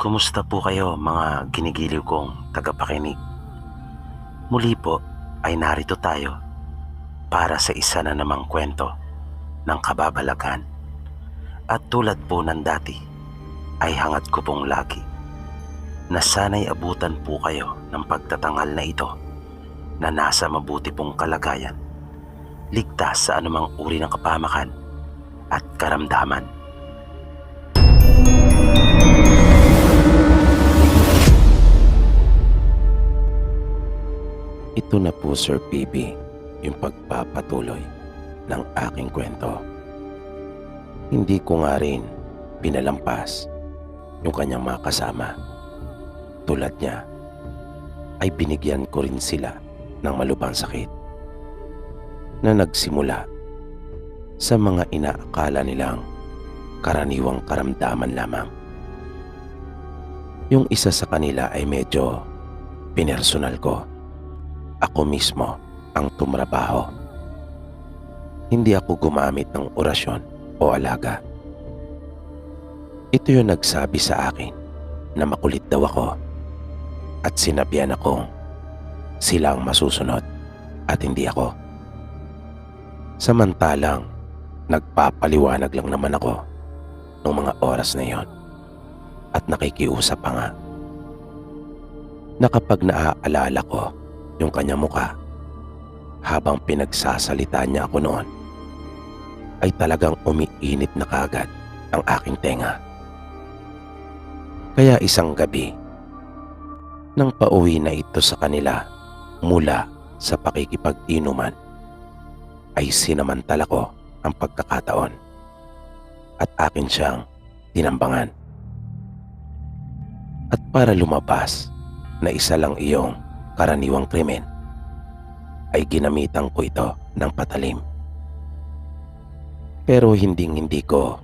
Kumusta po kayo mga ginigiliw kong tagapakinig? Muli po ay narito tayo para sa isa na namang kwento ng kababalagan. At tulad po ng dati ay hangad ko pong lagi na sana'y abutan po kayo ng pagtatanghal na ito na nasa mabuti pong kalagayan, ligtas sa anumang uri ng kapamakan at karamdaman. Ito na po, Sir PB, yung pagpapatuloy ng aking kwento. Hindi ko nga rin pinalampas yung kanyang mga kasama. Tulad niya, ay binigyan ko rin sila ng malubhang sakit na nagsimula sa mga inaakala nilang karaniwang karamdaman lamang. Yung isa sa kanila ay medyo pinersonal ko. Ako mismo ang tumrabaho. Hindi ako gumamit ng orasyon o alaga. Ito yung nagsabi sa akin na makulit daw ako at sinabihan akong sila ang masusunod at hindi ako. Samantalang nagpapaliwanag lang naman ako ng mga oras na yon at nakikiusap pa nga na kapag naaalala ko yung kanyang muka habang pinagsasalita niya ako noon, ay talagang umiinit na kagad ang aking tenga. Kaya isang gabi, nang pauwi na ito sa kanila mula sa pakikipag-inuman, ay sinamantala ko ang pagkakataon at akin siyang tinambangan. At para lumabas na isa lang iyong karaniwang krimen, ay ginamitan ko ito ng patalim. Pero hindi ko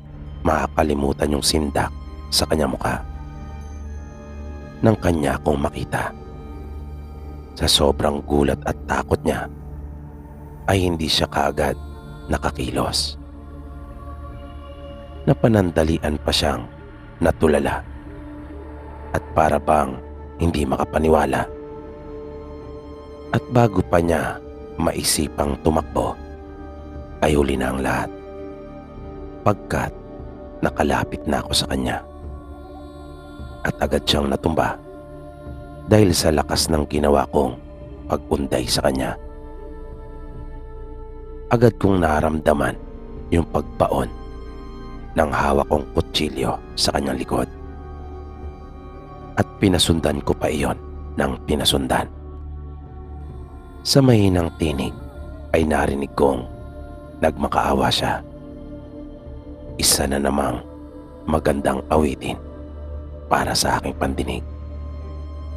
makakalimutan yung sindak sa kanyang mukha nang kanya akong makita. Sa sobrang gulat at takot niya, ay hindi siya kaagad nakakilos. Napanandalian pa siyang natulala at para bang hindi makapaniwala. At bago pa niya maisipang tumakbo, ay huli na ang lahat, pagkat nakalapit na ako sa kanya. At agad siyang natumba dahil sa lakas ng ginawa kong pag-unday sa kanya. Agad kong naramdaman yung pagbaon ng hawak kong kutsilyo sa kanyang likod. At pinasundan ko pa iyon ng pinasundan. Sa mahinang tinig ay narinig kong nagmakaawa siya. Isa na namang magandang awitin para sa aking pandinig.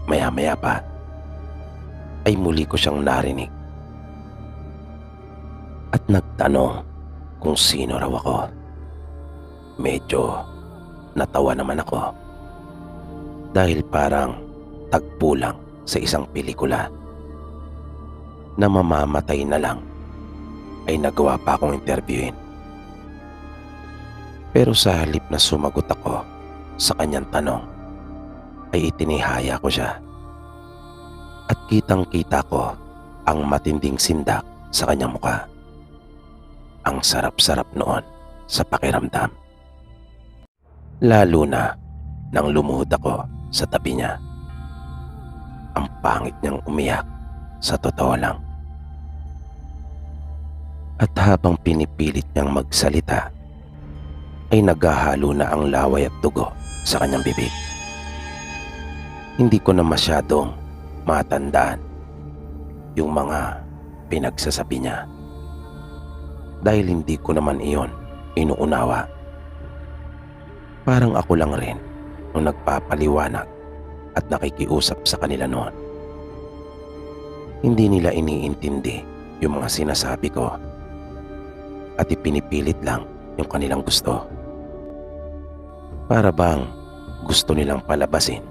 Maya-maya pa ay muli ko siyang narinig at nagtanong kung sino raw ako. Medyo natawa naman ako dahil parang tagpo lang sa isang pelikula na mamamatay na lang ay nagawa pa akong interviewin. Pero sa halip na sumagot ako sa kanyang tanong, ay itinihaya ko siya. At kitang-kita ko ang matinding sindak sa kanyang mukha. Ang sarap-sarap noon sa pakiramdam. Lalo na nang lumuhod ako sa tabi niya. Ang pangit niyang umiyak, sa totoo lang. At habang pinipilit niyang magsalita, ay naghahalo na ang laway at dugo sa kanyang bibig. Hindi ko na masyadong matandaan yung mga pinagsasabi niya dahil hindi ko naman iyon inuunawa. Parang ako lang rin nung nagpapaliwanag at nakikiusap sa kanila noon. Hindi nila iniintindi yung mga sinasabi ko at ipinipilit lang yung kanilang gusto. Para bang gusto nilang palabasin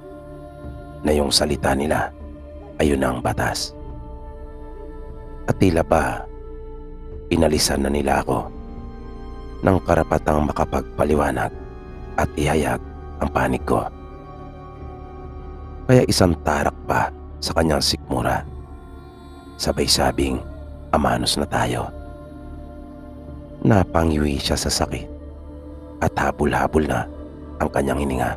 na yung salita nila ay yun ang batas. At tila ba inalisan na nila ako ng karapatang makapagpaliwanag at ihayag ang panig ko. Kaya isang tarak pa sa kanyang sikmura. Sabay sabing, amanos na tayo. Napangiwi siya sa sakit at habol-habol na ang kanyang hininga.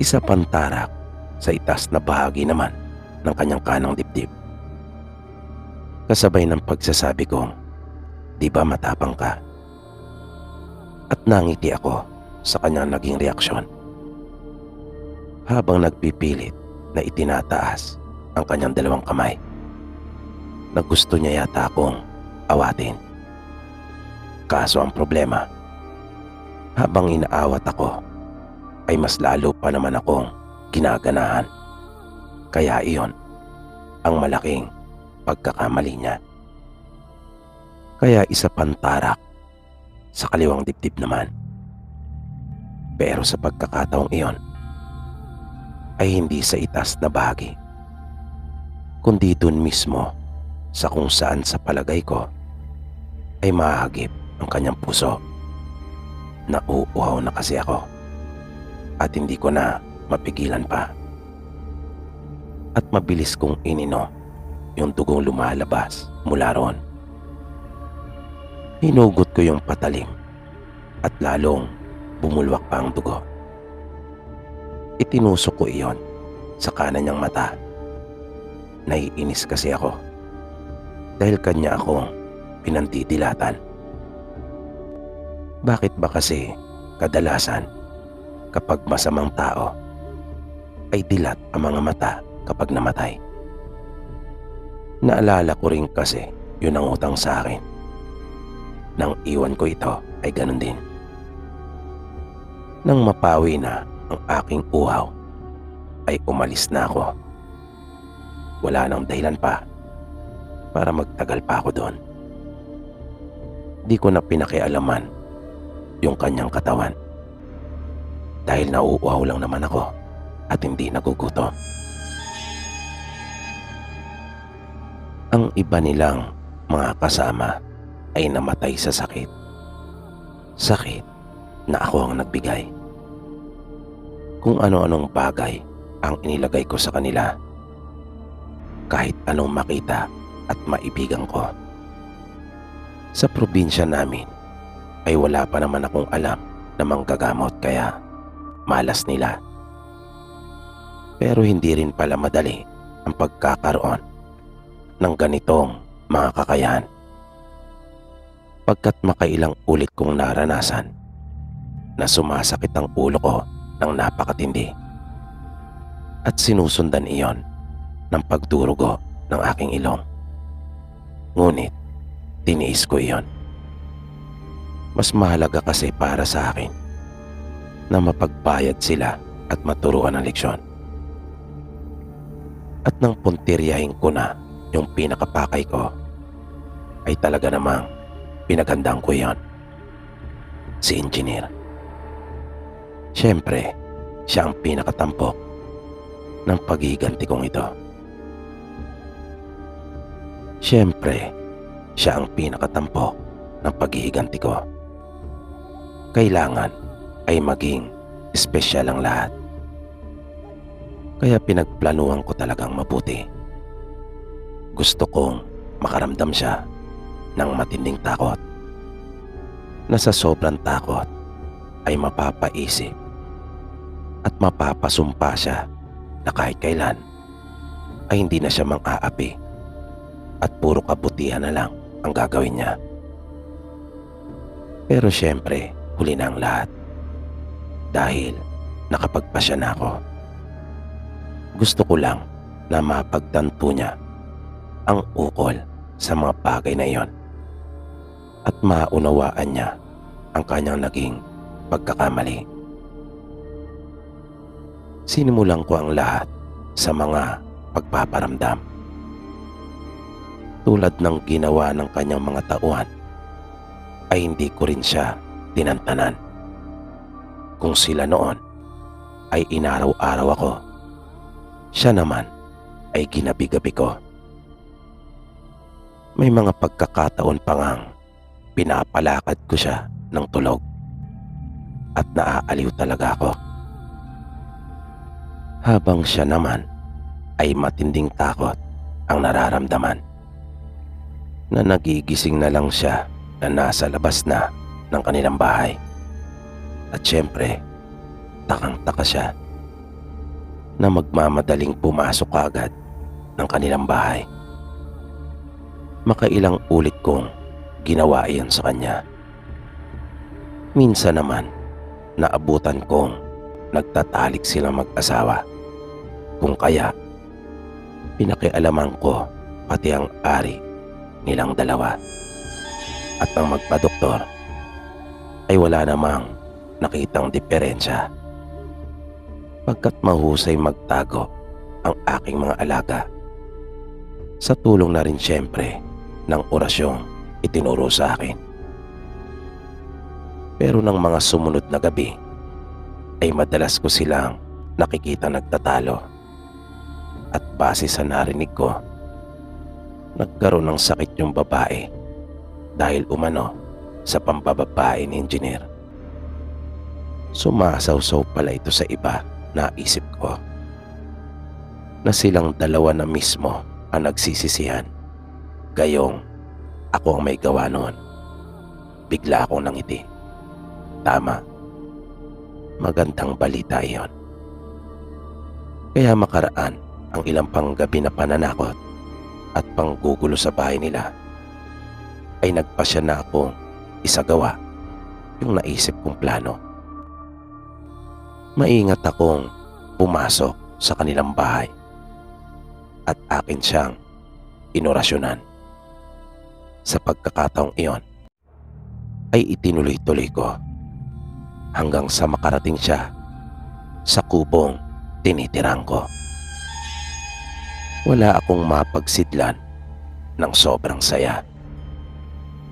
Isa pang tarak sa itaas na bahagi naman ng kanyang kanang dibdib. Kasabay ng pagsasabi kong, di ba matapang ka? At nangiti ako sa kanyang naging reaksyon. Habang nagpipilit na itinataas ang kanyang dalawang kamay, na gusto niya yata akong awatin. Kaso ang problema, habang inaawat ako, ay mas lalo pa naman akong ginaganahan. Kaya iyon ang malaking pagkakamali niya. Kaya isa pang tarak sa kaliwang dibdib naman. Pero sa pagkakataong iyon, ay hindi sa itaas na bahagi, kundi dun mismo sa kung saan sa palagay ko ay mahagip ang kanyang puso. Nauuhaw na kasi ako at hindi ko na mapigilan pa. At mabilis kong inino yung dugong lumalabas mula roon. Hinugot ko yung patalim at lalong bumulwak pa ang dugo. Itinusok ko iyon sa kanan niyang mata. Naiinis kasi ako dahil kanya akong pinandidilatan. Bakit ba kasi kadalasan kapag masamang tao ay dilat ang mga mata kapag namatay? Naalala ko rin kasi yun ang utang sa akin. Nang iwan ko ito ay ganun din. Nang mapawi na ang aking uhaw ay umalis na ako. Wala nang dahilan pa para magtagal pa ako doon. Di ko na pinakialaman yung kanyang katawan dahil nauuhaw lang naman ako at hindi nagugutom. Ang iba nilang mga kasama ay namatay sa sakit. Sakit na ako ang nagbigay. Kung ano-anong bagay ang inilagay ko sa kanila, kahit anong makita at maibigan ko. Sa probinsya namin ay wala pa naman akong alam na manggagamot kaya malas nila. Pero hindi rin pala madali ang pagkakaroon ng ganitong mga kakayahan. Pagkat makailang ulit kong naranasan na sumasakit ang ulo ko ng napakatindi at sinusundan iyon ng pagdurugo ng aking ilong. Ngunit tiniis ko iyon. Mas mahalaga kasi para sa akin na mapagbayad sila at maturuan ng leksyon. At nang puntiryahin ko na yung pinakapakay ko, ay talaga namang pinagandang ko iyon. Si Engineer. Siyempre, siya ang pinakatampok ng paghihiganti kong ito. Siyempre, siya ang pinakatampok ng paghihiganti ko. Kailangan ay maging espesyal ang lahat. Kaya pinagplanuhan ko talagang mabuti. Gusto kong makaramdam siya ng matinding takot, na sa sobrang takot ay mapapaisip at mapapasumpa siya na kahit kailan ay hindi na siya mang-aapi at puro kabutihan na lang ang gagawin niya. Pero syempre, huli na ang lahat dahil nakapagpasya na ako. Gusto ko lang na mapagtanto niya ang ukol sa mga bagay na iyon at maunawaan niya ang kanyang naging pagkakamali. Sinimulan ko ang lahat sa mga pagpaparamdam. Tulad ng ginawa ng kanyang mga tauhan, ay hindi ko rin siya tinantanan. Kung sila noon ay inaraw-araw ako, siya naman ay ginabi-gabi ko. May mga pagkakataon pa ngang pinapalakad ko siya ng tulog at naaaliw talaga ako. Habang siya naman ay matinding takot ang nararamdaman, na nagigising na lang siya na nasa labas na ng kanilang bahay. At syempre, takang-taka siya na magmamadaling pumasok agad ng kanilang bahay. Makailang ulit kong ginawa iyon sa kanya. Minsan naman, naabutan kong nagtatalik silang mag-asawa. Kung kaya, pinakialaman ko pati ang ari nilang dalawa. At nang magpa-doktor, ay wala namang nakitang diferensya. Pagkat mahusay magtago ang aking mga alaga, sa tulong na rin syempre ng orasyong itinuro sa akin. Pero ng mga sumunod na gabi, ay madalas ko silang nakikita nagtatalo. At base sa narinig ko, nagkaroon ng sakit yung babae dahil umano sa pambababae ni engineer. Sumasaw-saw pala ito sa iba, naisip ko, na silang dalawa na mismo ang nagsisisihan. Gayong ako ang may gawa noon. Bigla akong nangiti. Tama, magandang balita iyon. Kaya makaraan ang ilang panggabi na pananakot at panggugulo sa bahay nila, ay nagpasya na akong isagawa yung naisip kong plano. Maingat akong pumasok sa kanilang bahay at akin siyang inorasyonan. Sa pagkakataong iyon, ay itinuloy-tuloy ko hanggang sa makarating siya sa kubong tinitirhan ko. Wala akong mapagsidlan ng sobrang saya.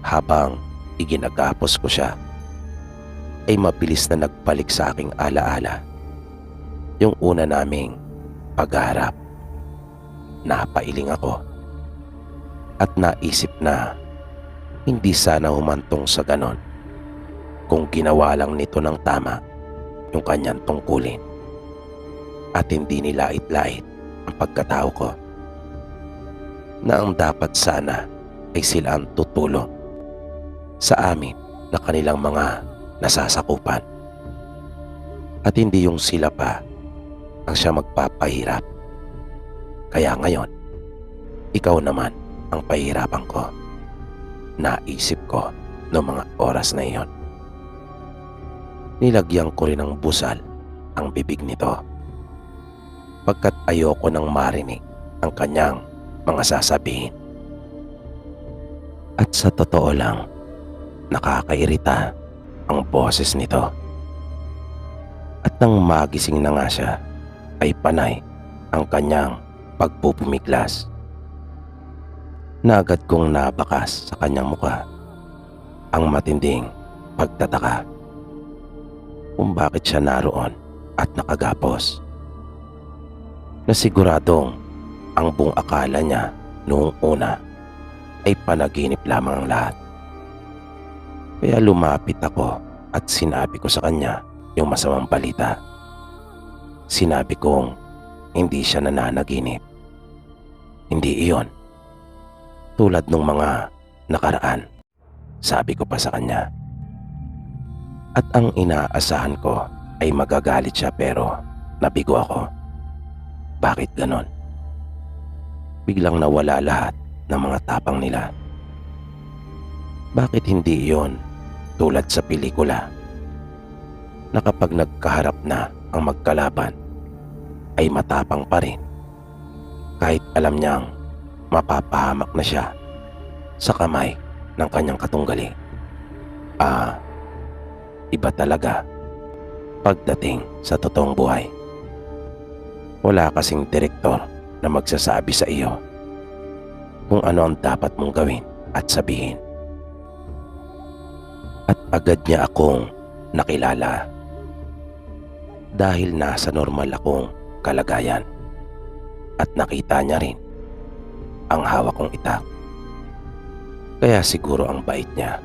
Habang iginagapos ko siya, ay mabilis na nagbalik sa aking alaala yung una naming pagharap. Napailing ako at naisip na hindi sana humantong sa ganon kung ginawa lang nito ng tama yung kanyang tungkulin at hindi nilait-lait ang pagkatao ko, na ang dapat sana ay sila ang tutulong sa amin na kanilang mga nasasakupan at hindi yung sila pa ang siya magpapahirap. Kaya ngayon, ikaw naman ang pahirapan ko, naisip ko noong mga oras na iyon. Nilagyan ko rin ng busal ang bibig nito, pagkat ayoko nang marinig ang kanyang mga sasabihin. At sa totoo lang, nakakairita ang boses nito. At nang magising na nga siya, ay panay ang kanyang pagpupumiglas, na agad kong nabakas sa kanyang mukha ang matinding pagtataka kung bakit siya naroon at nakagapos, na siguradong ang buong akala niya noong una ay panaginip lamang ang lahat. Kaya lumapit ako at sinabi ko sa kanya yung masamang balita. Sinabi kong hindi siya nananaginip. Hindi iyon tulad nung mga nakaraan, sabi ko pa sa kanya. At ang inaasahan ko ay magagalit siya, pero nabigo ako. Bakit ganon? Biglang nawala lahat ng mga tapang nila. Bakit hindi iyon tulad sa pelikula, na kapag nagkaharap na ang magkalaban ay matapang pa rin kahit alam niyang mapapahamak na siya sa kamay ng kanyang katunggali? Iba talaga pagdating sa totoong buhay. Wala kasing direktor na magsasabi sa iyo kung ano ang dapat mong gawin at sabihin. At agad niya akong nakilala dahil nasa normal akong kalagayan, at nakita niya rin ang hawak kong itak. Kaya siguro ang bait niya,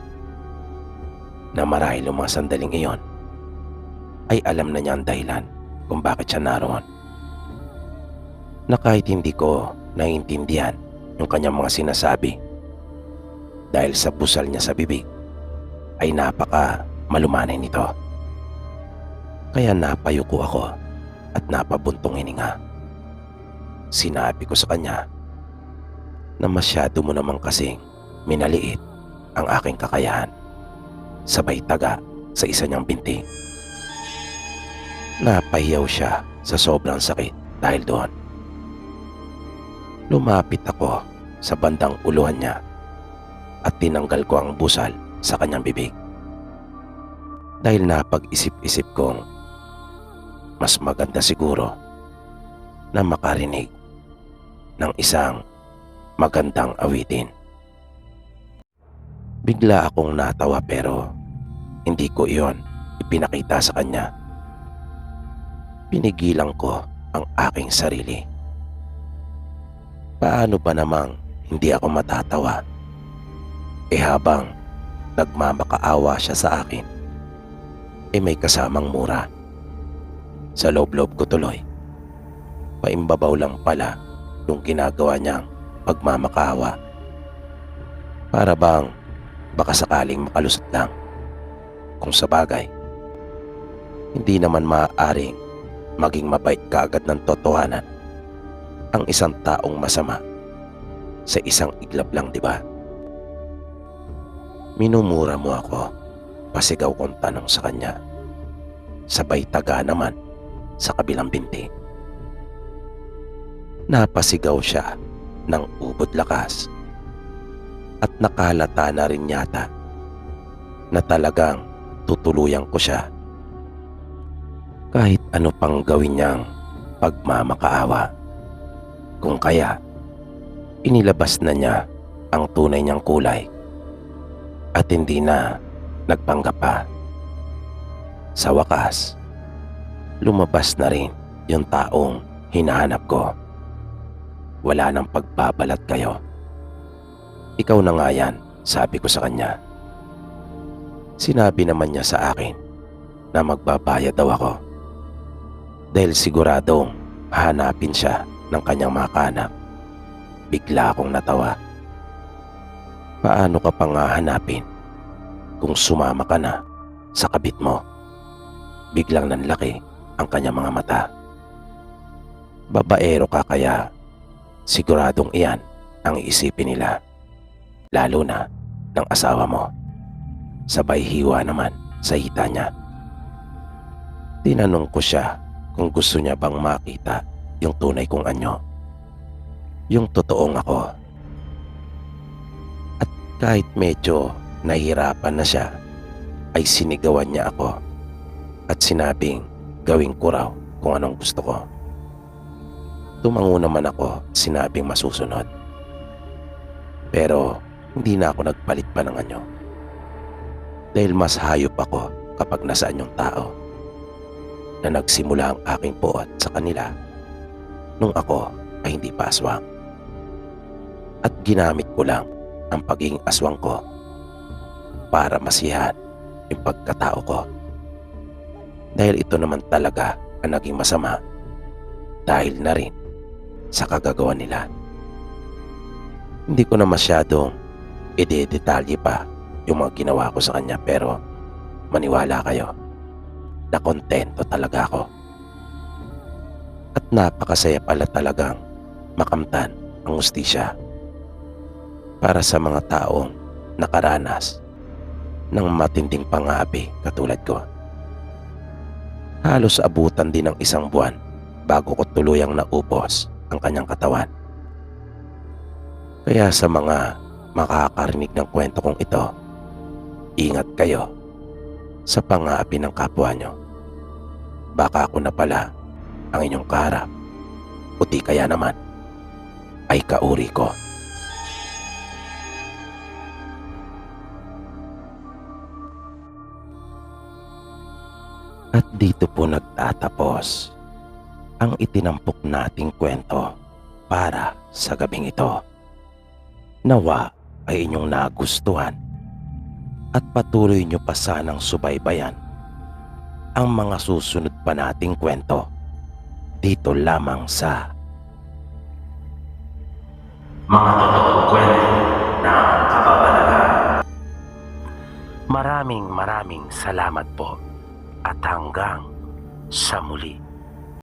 na marahil ang mga sandaling iyon ay alam na niya ang dahilan kung bakit siya naroon na kahit hindi ko naiintindihan yung kanyang mga sinasabi dahil sa busal niya sa bibig ay napaka malumanay nito. Kaya napayuko ako at napabuntong hininga. Sinabi ko sa kanya na masyado mo naman kasing minaliit ang aking kakayahan, sabay taga sa isa niyang binti. Napahiyaw siya sa sobrang sakit dahil doon. Lumapit ako sa bandang uluhan niya at tinanggal ko ang busal sa kanyang bibig. Dahil napag-isip-isip kong mas maganda siguro na makarinig ng isang magandang awitin. Bigla akong natawa pero hindi ko iyon ipinakita sa kanya. Pinigilan ko ang aking sarili. Paano ba namang hindi ako matatawa? Habang nagmamakaawa siya sa akin, may kasamang mura. Sa loob-loob ko tuloy, paimbabaw lang pala yung ginagawa niyang pagmamakaawa. Para bang baka sakaling makalusot lang. Kung sa bagay, hindi naman maaaring maging mabait kaagad ng totohanan ang isang taong masama sa isang iglap lang, di ba? Minumura mo ako, pasigaw kong tanong sa kanya. Sabay taga naman sa kabilang binti. Napasigaw siya ng ubod lakas at nakalata na rin yata na talagang tutuluyan ko siya kahit ano pang gawin niyang pagmamakaawa. Kung kaya, inilabas na niya ang tunay niyang kulay at hindi na nagpanggap pa. Sa wakas, lumabas na rin yung taong hinahanap ko. Wala nang pagbabalat kayo. Ikaw na nga yan, sabi ko sa kanya. Sinabi naman niya sa akin na magbabayad daw ako dahil siguradong hahanapin siya ng kanyang mga kanak. Bigla akong natawa. Paano ka pa nga hanapin kung sumama ka na sa kabit mo? Biglang nanlaki ang kanyang mga mata. Babaero ka kaya siguradong iyan ang iisipin nila, lalo na ng asawa mo. Sabay hiwa naman sa hita niya. Tinanong ko siya kung gusto niya bang makita yung tunay kong anyo, yung totoong ako. At kahit medyo nahihirapan na siya, ay sinigawan niya ako at sinabing gawin ko raw kung anong gusto ko. Tumango naman ako at sinabing masusunod. Pero hindi na ako nagpalit pa ng anyo dahil mas hayop ako kapag nasaan yung tao na nagsimula ang aking puot sa kanila nung ako ay hindi pa aswang. At ginamit ko lang ang pagiging aswang ko para masiyahan yung pagkatao ko. Dahil ito naman talaga ang naging masama dahil na rin sa kagagawa nila. Hindi ko na masyadong idedetalye pa yung mga ginawa ko sa kanya pero maniwala kayo na kontento talaga ako. At napakasaya pala talagang makamtan ang hustisya para sa mga taong nakaranas ng matinding pangapi katulad ko. Halos abutan din ng isang buwan bago ko tuluyang naupos ang kanyang katawan. Kaya sa mga makakarinig ng kwento kong ito, ingat kayo sa pangapi ng kapwa nyo. Baka ako na pala ang inyong kaharap o di kaya naman ay kauri ko. At dito po nagtatapos ang itinampok nating kwento para sa gabing ito. Nawa ay inyong nagustuhan at patuloy nyo pa sanang subaybayan ang mga susunod pa nating kwento dito lamang sa Mga totoong kwento ng kababalaghan. Maraming salamat po at hanggang sa muli.